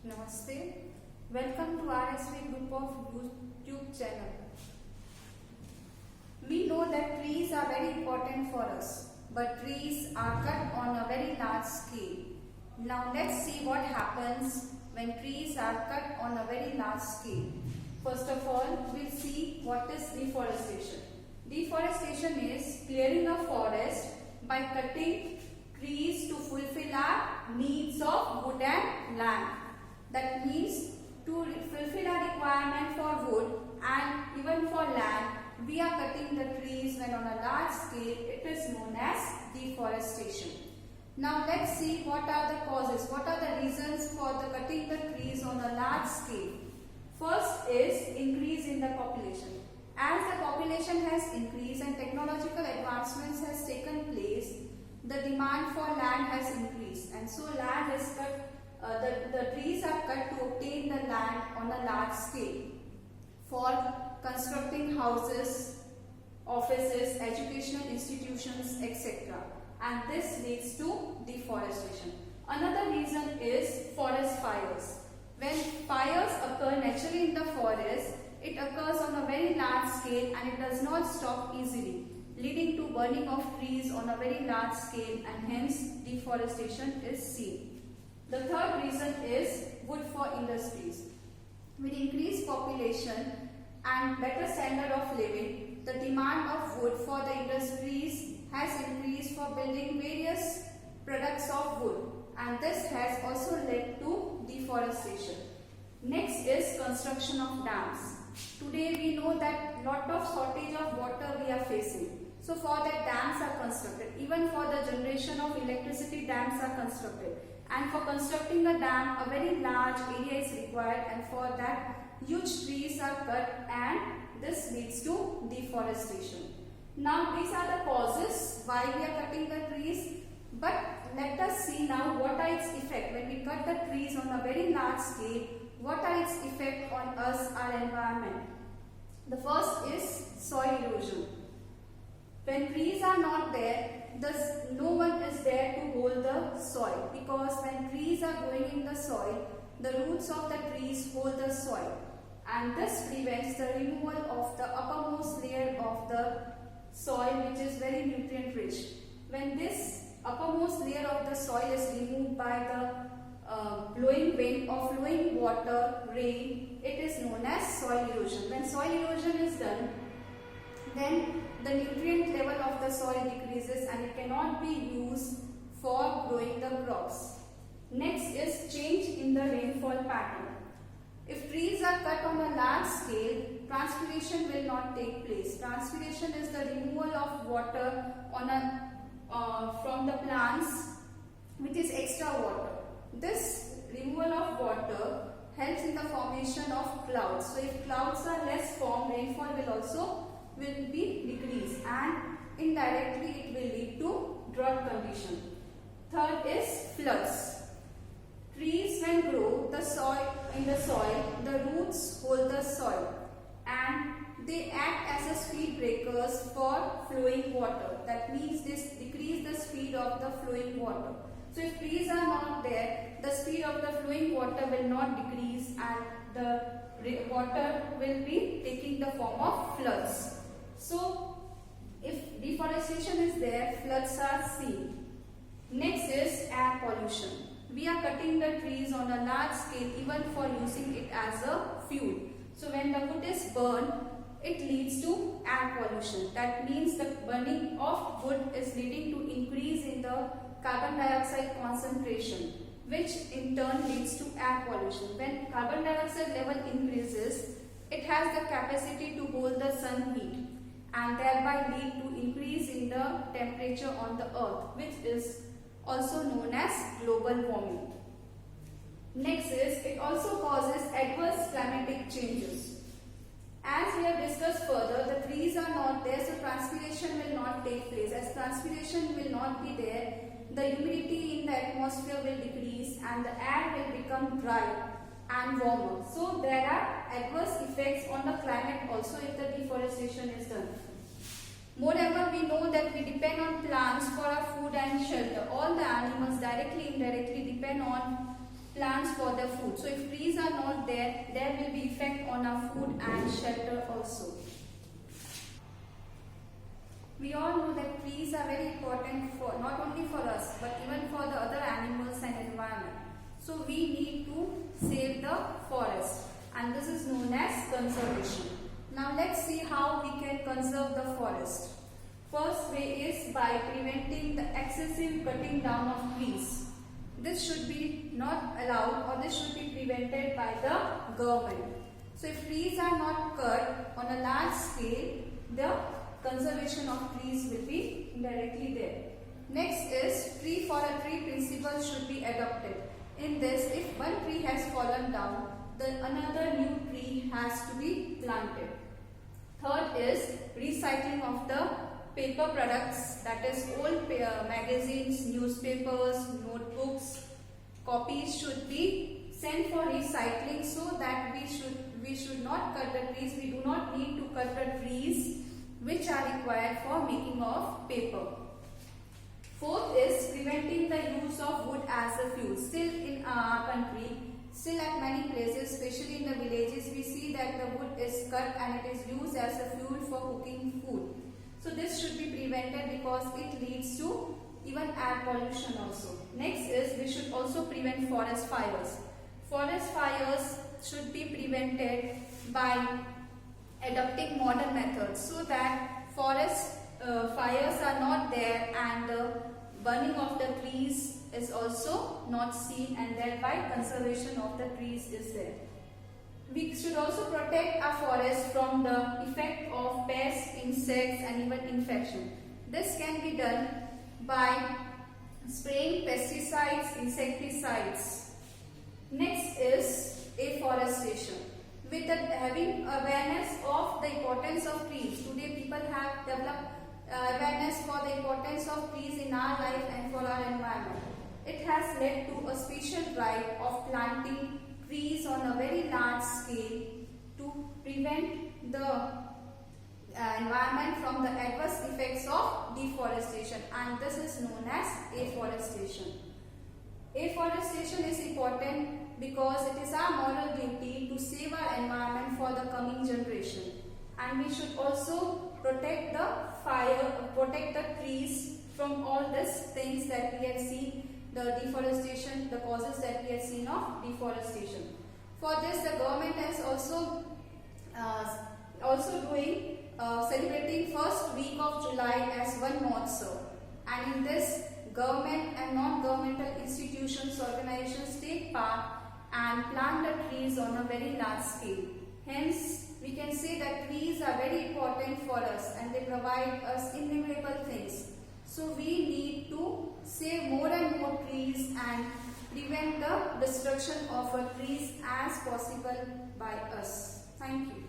Namaste. Welcome to RSV group of YouTube channel. We know that trees are very important for us, but trees are cut on a very large scale. Now let's see what happens when trees are cut on a very large scale. First of all, we'll see what is deforestation. Deforestation is clearing a forest by cutting trees to fulfill our needs of wood and land. That means to fulfill our requirement for wood and even for land, we are cutting the trees when on a large scale. It is known as deforestation. Now let's see what are the causes, what are the reasons for the cutting the trees on a large scale. First is increase in the population. As the population has increased and technological advancements has taken place, the demand for land has increased, and so land is cut. The trees are cut to obtain the land on a large scale for constructing houses, offices, educational institutions, etc. And this leads to deforestation. Another reason is forest fires. When fires occur naturally in the forest, it occurs on a very large scale and it does not stop easily, leading to burning of trees on a very large scale, and hence deforestation is seen. The third reason is wood for industries. With increased population and better standard of living, the demand of wood for the industries has increased for building various products of wood, and this has also led to deforestation. Next is construction of dams. Today we know that lot of shortage of water we are facing. So for that dams are constructed. Even for the generation of electricity, dams are constructed. And for constructing a dam, a very large area is required, and for that huge trees are cut, and this leads to deforestation. Now these are the causes why we are cutting the trees, but let us see now what are its effect. When we cut the trees on a very large scale, what are its effect on us, our environment? The first is soil erosion. When trees are not there, no one is there to hold the soil, because when trees are growing in the soil, the roots of the trees hold the soil, and this prevents the removal of the uppermost layer of the soil, which is very nutrient rich. When this uppermost layer of the soil is removed by the blowing wind or flowing water, rain, it is known as soil erosion. When soil erosion is done, then the nutrient level of the soil decreases and it cannot be used for growing the crops. Next is change in the rainfall pattern. If trees are cut on a large scale, transpiration will not take place. Transpiration is the removal of water from the plants, which is extra water. This removal of water helps in the formation of clouds. So if clouds are less formed, rainfall will be decreased, and indirectly it will lead to drought condition. Third is floods. Trees when grow in the soil, the roots hold the soil and they act as a speed breakers for flowing water. That means this decrease the speed of the flowing water. So if trees are not there, the speed of the flowing water will not decrease and the water will be taking the form of floods. So if deforestation is there, floods are seen. Next is air pollution. We are cutting the trees on a large scale even for using it as a fuel. So when the wood is burned, it leads to air pollution. That means the burning of wood is leading to increase in the carbon dioxide concentration, which in turn leads to air pollution. When carbon dioxide level increases, it has the capacity to hold the sun heat and thereby lead to increase in the temperature on the earth, which is also known as global warming. Next is, it also causes adverse climatic changes. As we have discussed further, the trees are not there, so transpiration will not take place. As transpiration will not be there, the humidity in the atmosphere will decrease and the air will become dry and warmer. So there are adverse effects on the climate also if the deforestation is done. Moreover, we know that we depend on plants for our food and shelter. All the animals directly, indirectly depend on plants for their food. So if trees are not there, there will be effect on our food and shelter also. We all know that trees are very important for not only for us but even for the other animals and environment. So we need to save the forest, and this is known as conservation. Now let's see how we can conserve the forest. First way is by preventing the excessive cutting down of trees. This should be not allowed, or this should be prevented by the government. So if trees are not cut on a large scale, the conservation of trees will be indirectly there. Next is tree for a tree principle should be adopted. In this, if one tree has fallen down, then another new tree has to be planted. Third is recycling of the paper products, that is old magazines, newspapers, notebooks, copies should be sent for recycling, so that we should not cut the trees. We do not need to cut the trees which are required for making of paper. Fourth is preventing the use of wood as a fuel. Still in our country, still at many places, especially in the villages, we see that the wood is cut and it is used as a fuel for cooking food. So this should be prevented because it leads to even air pollution also. Next is we should also prevent forest fires. Forest fires should be prevented by adopting modern methods, so that forest fires are not there and the burning of the trees is also not seen, and thereby conservation of the trees is there. We should also protect our forest from the effect of pests, insects and even infection. This can be done by spraying pesticides, insecticides. Next is afforestation. With having awareness of the importance of trees, today people have developed awareness for the importance of trees in our life and for our environment. It has led to a special drive of planting trees on a very large scale to prevent the environment from the adverse effects of deforestation, and this is known as afforestation. Afforestation is important because it is our moral duty to save our environment for the coming generation, and we should also protect the trees from all these things that we have seen, the deforestation, the causes that we have seen of deforestation. For this, the government is also doing celebrating first week of July as One Mahotsav, and in this, government and non-governmental institutions, organizations take part and plant the trees on a very large scale. Hence, we can say that trees are very important for us and they provide us innumerable things. So we need to save more and more trees and prevent the destruction of our trees as possible by us. Thank you.